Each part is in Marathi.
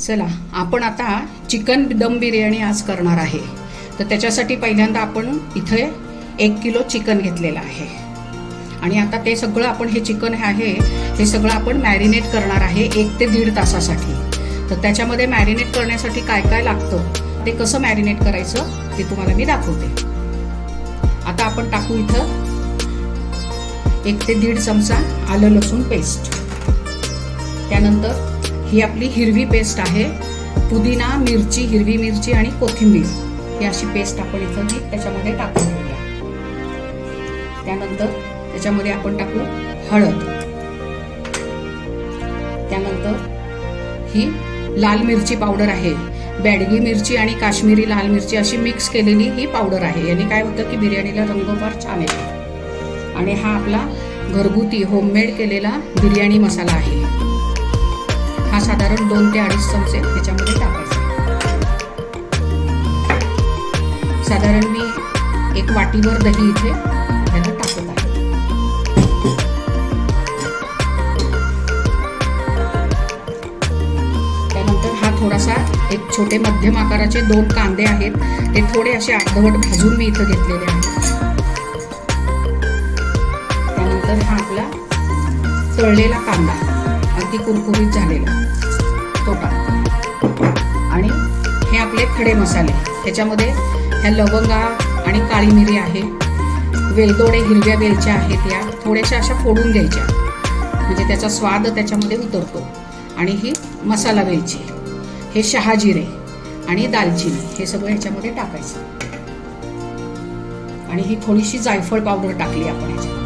चला आपण आता चिकन दम बिर्याणी आज करणार आहे. तर त्याच्यासाठी पहिल्यांदा आपण इथे 1 किलो चिकन घेतलेलं आहे आणि आता ते सगळं आपण हे चिकन आहे हे सगळं आपण मॅरिनेट करणार आहे 1 ते 1.5 तासासाठी. तर त्याच्यामध्ये मॅरिनेट करण्यासाठी काय काय लागतं ते कसं मॅरिनेट करायचं ते तुम्हाला मी दाखवते. आता आपण टाकू इथं 1 ते 1.5 चमचा आलं लसूण पेस्ट. त्यानंतर ही आपली हिरवी पेस्ट आहे, पुदिना, मिरची, हिरवी मिरची आणि कोथिंबीर ही अशी पेस्ट आपण इथं त्याच्यामध्ये टाकून घेऊया. त्यानंतर त्याच्यामध्ये आपण टाकू हळद. त्यानंतर ही लाल मिरची पावडर आहे, बॅडगी मिरची आणि काश्मीरी लाल मिरची अशी मिक्स केलेली ही पावडर आहे. याने काय होतं की बिर्याणीला रंग फार छान येतो. आणि हा आपला घरगुती होममेड केलेला बिर्याणी मसाला आहे. हा साधारण 2 ते 2.5 चमचे त्याच्यामध्ये टाकायचा. साधारण मी 1 वाटीवर दही इथे ह्याला टाकत आहे. त्यानंतर हा थोडासा एक छोटे मध्यम आकाराचे 2 कांदे आहेत, ते थोडे असे अर्धवट भाजून मी इथं घेतलेले आहेत. त्यानंतर हा आपला तळलेला कांदा अगदी कुरकुरीत झालेला तो टाकतो. आणि हे आपले खडे मसाले, त्याच्यामध्ये ह्या लवंगा आणि काळी मिरी आहे, वेलदोडे हिरव्या वेलच्या आहेत, या थोड्याशा अशा फोडून घ्यायच्या म्हणजे त्याचा स्वाद त्याच्यामध्ये उतरतो. आणि ही मसाला वेलची, हे शहाजिरे आणि दालचिनी हे सगळं ह्याच्यामध्ये टाकायचं. आणि ही थोडीशी जायफळ पावडर टाकली आपण ह्याच्यामध्ये.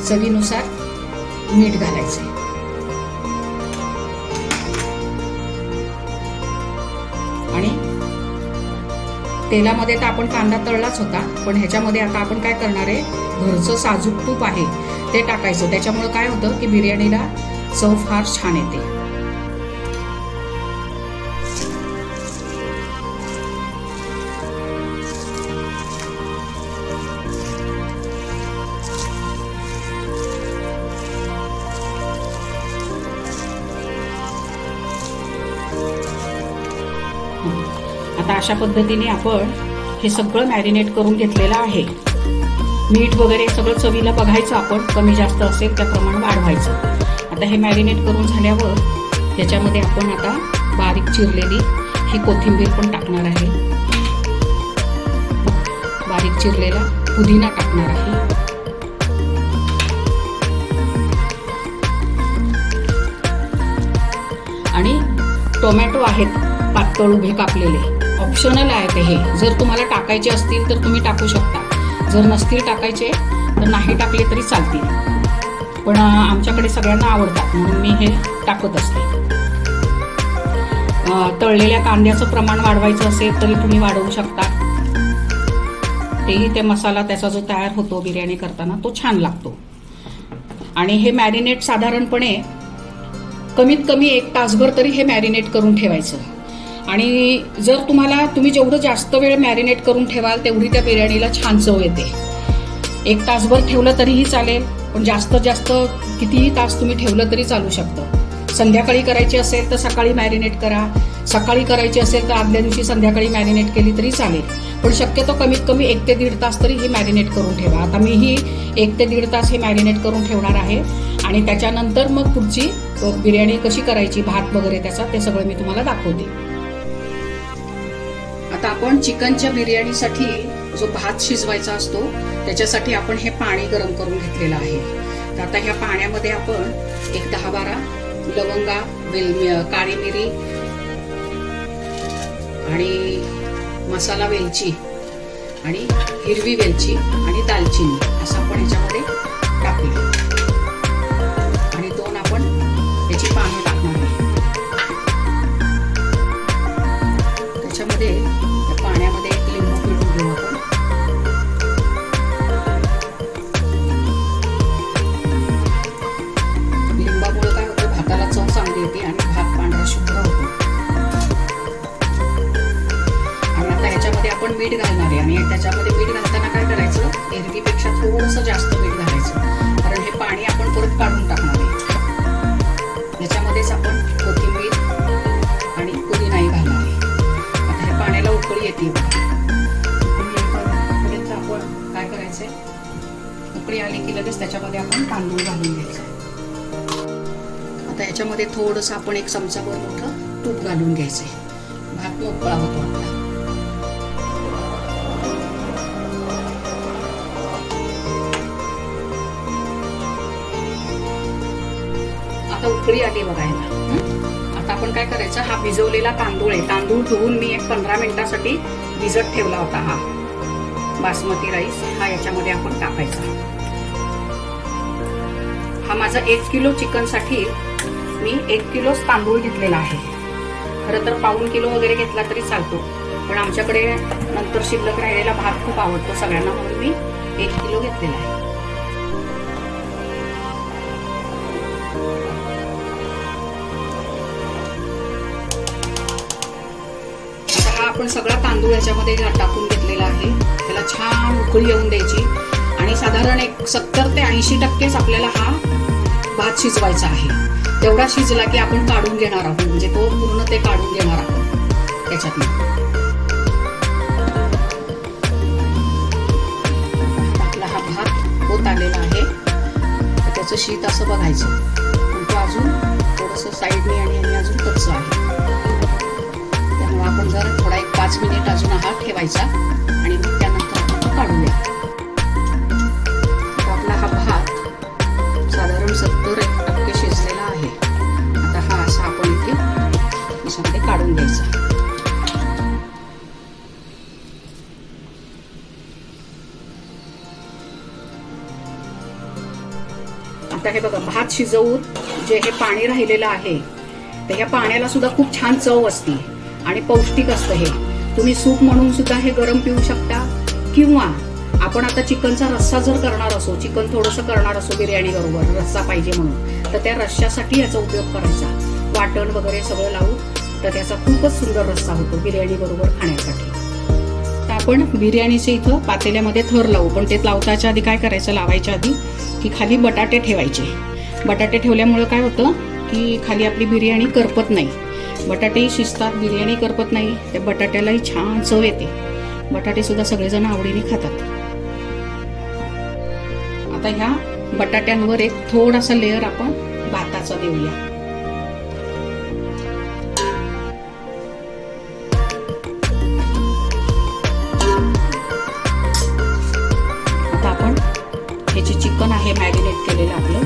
चवीनुसार मीठ घालायचे. आणि तेलामध्ये तर आपण कांदा तळलाच होता, पण ह्याच्यामध्ये आता आपण काय करणार आहे, घरचं साजूक तूप आहे ते टाकायचं. त्याच्यामुळे काय होतं की बिर्याणीला चव फार छान येते. आता अशा पद्धतीने आपण हे सगळं मॅरिनेट करून घेतलेलं आहे. मीठ वगैरे सगळं चवीला बघायचं, आपण कमी जास्त असेल त्याप्रमाणे वाढवायचं. आता हे मॅरिनेट करून झाल्यावर त्याच्यामध्ये आपण आता बारीक चिरलेली ही कोथिंबीर पण टाकणार आहे, बारीक चिरलेला पुदिना टाकणार आहे. आणि टोमॅटो आहेत पातळ उभे कापलेले, ऑप्शनल आहे ते. हे जर तुम्हाला टाकायचे असतील तर तुम्ही टाकू शकता, जर नसतील टाकायचे तर नाही टाकले तरी चालतील. पण आमच्याकडे सगळ्यांना आवडतात म्हणून मी हे टाकत असते. तळलेल्या कांद्याचं प्रमाण वाढवायचं असेल तरी तुम्ही वाढवू शकता. तेही ते मसाला त्याचा जो तयार होतो बिर्याणी करताना तो छान लागतो. आणि हे मॅरिनेट साधारणपणे कमीत कमी 1 तासभर तरी हे मॅरिनेट करून ठेवायचं. आणि जर तुम्ही जेवढं जास्त वेळ मॅरिनेट करून ठेवाल तेवढी त्या बिर्याणीला छान चव येते. 1 तासभर ठेवलं तरीही चालेल, पण जास्तीत जास्त कितीही तास तुम्ही ठेवलं तरी चालू शकतं. संध्याकाळी करायची असेल तर सकाळी मॅरिनेट करा, सकाळी करायची असेल तर आदल्या दिवशी संध्याकाळी मॅरिनेट केली तरी चालेल. पण शक्यतो कमीत कमी 1 ते 1.5 तास तरी ही मॅरिनेट करून ठेवा. आता मी ही 1 ते 1.5 तास हे मॅरिनेट करून ठेवणार आहे. आणि त्याच्यानंतर मग पुढची बिर्याणी कशी करायची, भात वगैरे त्याचा ते सगळं मी तुम्हाला दाखवते. आता आपण चिकनच्या बिर्याणीसाठी जो भात शिजवायचा असतो त्याच्यासाठी आपण हे पाणी गरम करून घेतलेलं आहे. तर आता ह्या पाण्यामध्ये आपण 10-12 लवंगा, काळी मिरी आणि मसाला वेलची आणि हिरवी वेलची आणि दालचिनी असं आपण ह्याच्यामध्ये टाकूया. आणि 2 आपण याची पानं टाकणार आहे. त्याच्यामध्ये पाण्यामध्ये 1 लिंबू पिळून घेऊ आपण. लिंबामुळे काय होतं, भाताला चव चांगली येते आणि भात पांढरा शुभ्र होतो. आणि आता ह्याच्यामध्ये आपण मीठ घालणार आहे. आणि त्याच्यामध्ये मीठ घालताना काय करायचं, एरवीपेक्षा थोडंसं जास्त मीठ घालायचं, कारण हे पाणी आपण परत काढून टाकणार आहे. याच्यामध्येच आपण कोथिंबीर आणि पुदिनाही घालणार आहे. आता हे पाण्याला उकळी येते बघा. उकळी आपण काय करायचंय, उकळी आली की लगेच त्याच्यामध्ये आपण तांदूळ घालून घ्यायचं. आता याच्यामध्ये थोडंसं आपण 1 चमचाभर मोठं तूप घालून घ्यायचंय. भात मोकळा होतो आपला. आता उकळी आली बघायला. आता आपण काय करायचं, हा भिजवलेला तांदूळ आहे, तांदूळ धुवून मी 15 मिनिटासाठी भिजत ठेवला होता. हा बासमती राईस हा याच्यामध्ये आपण टाकायचा. हा माझा 1 किलो चिकन साठी मी 1 किलो तांदूळ घेतलेला आहे. खरं तर 1.5 किलो वगैरे घेतला तरी चालतो, पण आमच्याकडे नंतर शिल्लक राहिलेला भात खूप आवडतो सगळ्यांना, म्हणून मी 1 किलो घेतलेला आहे. आता हा आपण सगळा तांदूळ याच्यामध्ये टाकून घेतलेला आहे. त्याला छान उकळी येऊन द्यायची आणि साधारण 70 ते 80% आपल्याला हा भात शिजवायचा आहे. तेवढा शिजला की आपण काढून घेणार आहोत, म्हणजे तो पूर्ण ते काढून घेणार आहोत त्याच्यातून. आपला हा भात होत आलेला आहे. त्याचं शीत असं बघायचं, पण तो अजून थोडंसं साईडने आणि अजून कच्चं आहे. त्यामुळे आपण जर थोडा 5 मिनिट अजून हा ठेवायचा आणि मग त्यानंतर आपण काढूया. आपला हा भात साधारण 70% शिजलेला आहे. आता हा असा आपण इथे याच्यामध्ये काढून घ्यायचा. आता हे बघा, भात शिजवून जे हे पाणी राहिलेलं आहे, तर ह्या पाण्याला सुद्धा खूप छान चव असते आणि पौष्टिक असतं. हे तुम्ही सूप म्हणून सुद्धा हे गरम पिऊ शकता, किंवा आपण आता चिकनचा रस्सा जर करणार असो, चिकन थोडंसं करणार असो बिर्याणी बरोबर रस्सा पाहिजे म्हणून, तर त्या रश्श्यासाठी याचा उपयोग करायचा. वाटण वगैरे सगळं लावून तर त्याचा खूपच सुंदर रस्सा होतो बिर्याणी बरोबर खाण्यासाठी. तर आपण बिर्याणीचे इथं पातेल्यामध्ये थर लावू, पण ते लावताच्या आधी काय करायचं, लावायच्या आधी की खाली बटाटे ठेवायचे. बटाटे ठेवल्यामुळे काय होतं की खाली आपली बिर्याणी करपत नाही. बटाटेही शिजतात, बिर्याणी करपत नाही. त्या बटाट्यालाही छान चव येते. बटाटे सुद्धा सगळेजण आवडीने खातात. आता ह्या बटाट्यांवर एक थोडासा लेअर आपण भाताचा देऊया. आता आपण हे जे चिकन आहे मॅरिनेट केलेलं आपलं,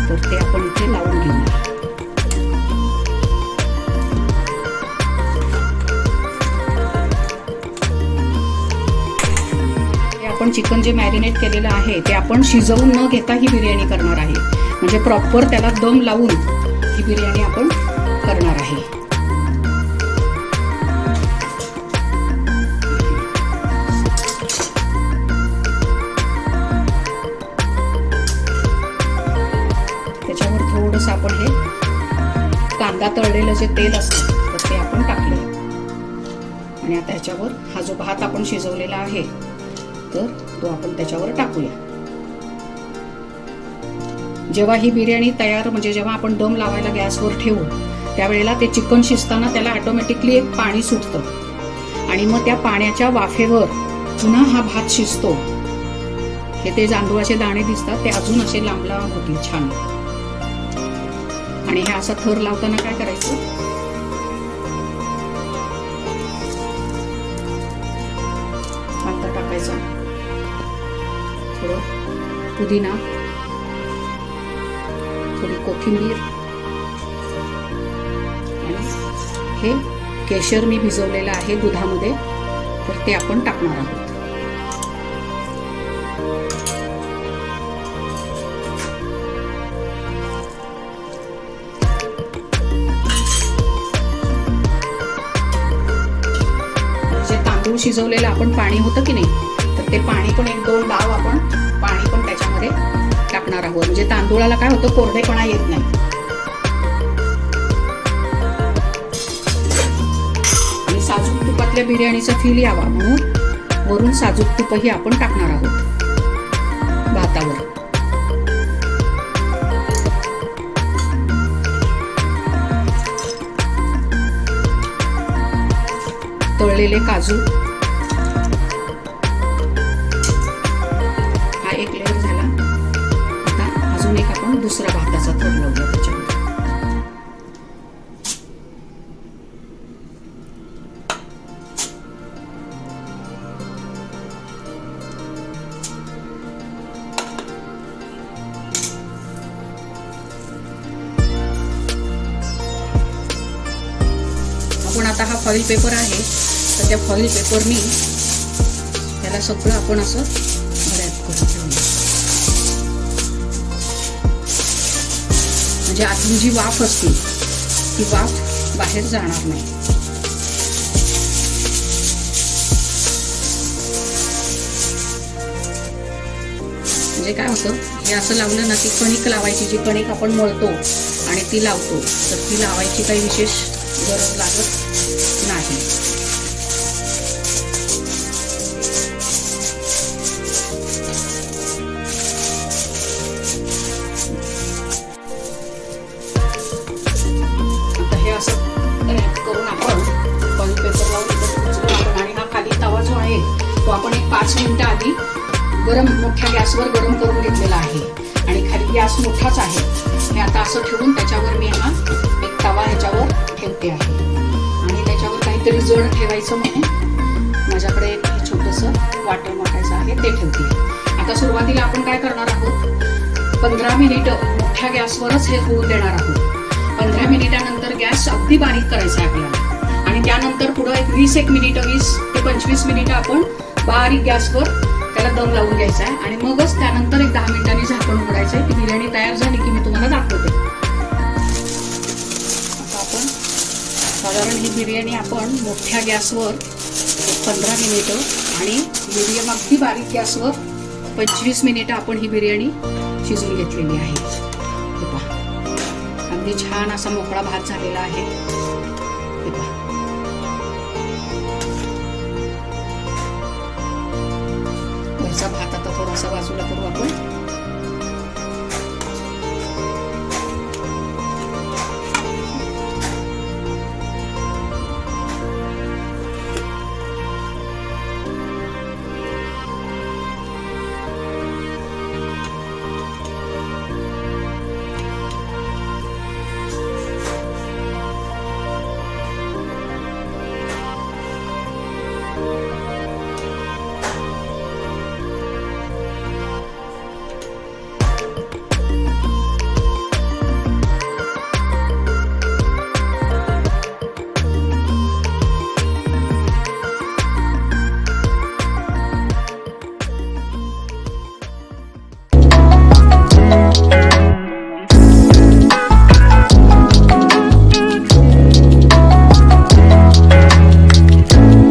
तर ते आपण इथे लावून घेऊया. आपण चिकन जे मॅरिनेट केलेलं आहे ते आपण शिजवून न घेता ही बिर्याणी करणार आहे. म्हणजे प्रॉपर त्याला दम लावून ही बिर्याणी आपण करणार आहे. त्याच्यावर थोडंसं आपण हे कांदा तळलेलं जे तेल असतं तर ते आपण टाकले. आणि आता ह्याच्यावर हा जो भात आपण शिजवलेला आहे तर तो आपण त्याच्यावर टाकूया. जेव्हा ही बिर्याणी तयार, म्हणजे जेव्हा आपण दम लावायला गॅसवर ठेवू त्यावेळेला ते चिकन शिजताना त्याला ऑटोमॅटिकली एक पाणी सुटतं आणि मग त्या पाण्याच्या वाफेवर पुन्हा हा भात शिजतो. हे ते तांदूळाचे दाणे दिसतात ते अजून असे लांब लांब होतील छान. आणि हे असा थर लावताना काय करायचं, कांदा टाकायचा, थोडं पुदिना, थोडी कोथिंबीर, आणि हे केशर मी भिजवलेलं आहे दुधामध्ये तर ते आपण टाकणार आहोत. तांदूळ शिजवलेलं आपण पाणी होतं की नाही, तर ते पाणी पण 1-2 डाव आपण पाणी पण त्याच्यामध्ये टाकणार आहोत. म्हणजे तांदूळाला काय होतं, कोरडेपणा येत नाही. आणि साजूक तुपातल्या बिर्याणीचा फील यावा म्हणून वरून साजूक तुपही आपण टाकणार आहोत भातावर. तळलेले काजू, हा एक लेअर झाला. आता अजून एक आपण दुसरा भाताचा थर लावूया त्याच्यावर. आपण आता हा फॉईल पेपर आहे, तर त्या फॉईल पेपरनी त्याला सगळं आपण असं भड्यात करून ठेवूया. म्हणजे आतून जी वाफ असते ती वाफ बाहेर जाणार नाही. म्हणजे काय होतं, हे असं लावलं ना, ती कणिक लावायची, जी कणिक आपण मळतो आणि ती लावतो, तर ती लावायची काही विशेष गरज लागत नाही. आता हे असं रॅप करून आपण फॉईल पेपर लावून आणि हा खाली तवा जो आहे तो आपण एक 5 मिनिटं आधी मोठ्या गॅसवर गरम करून घेतलेला आहे. आणि खाली गॅस मोठाच आहे. हे आता असं ठेवून त्याच्यावर मी हा एक तवा ह्याच्यावर ठेवते आहे. आणि त्याच्यावर काहीतरी जड ठेवायचं म्हणून माझ्याकडे एक छोटंसं वाटण वाटायचं आहे, ते ठेवते. आता सुरुवातीला आपण काय करणार आहोत, 15 मिनिटं मोठ्या गॅसवरच हे होऊ देणार आहोत. 15 मिनिटानंतर गॅस अगदी बारीक करायचा आहे आपल्याला. आणि त्यानंतर पुढं एक 20 ते 25 मिनिटं आपण बारीक गॅसवर त्याला दम लावून घ्यायचा आहे. आणि मगच त्यानंतर एक 10 मिनिटांनी झाकण उघडायचं आहे. ती बिर्याणी तयार झाली की मी तुम्हाला दाखवते. आता आपण साधारण ही बिर्याणी आपण मोठ्या गॅसवर 15 मिनिटं आणि मीडियम अगदी बारीक गॅसवर 25 मिनिटं आपण ही बिर्याणी शिजवून घेतलेली आहे. हे पहा, अगदी छान असा मोकळा भात झालेला आहे. हे पहा, वरचा भात आता थोडासा बाजूला करू आपण.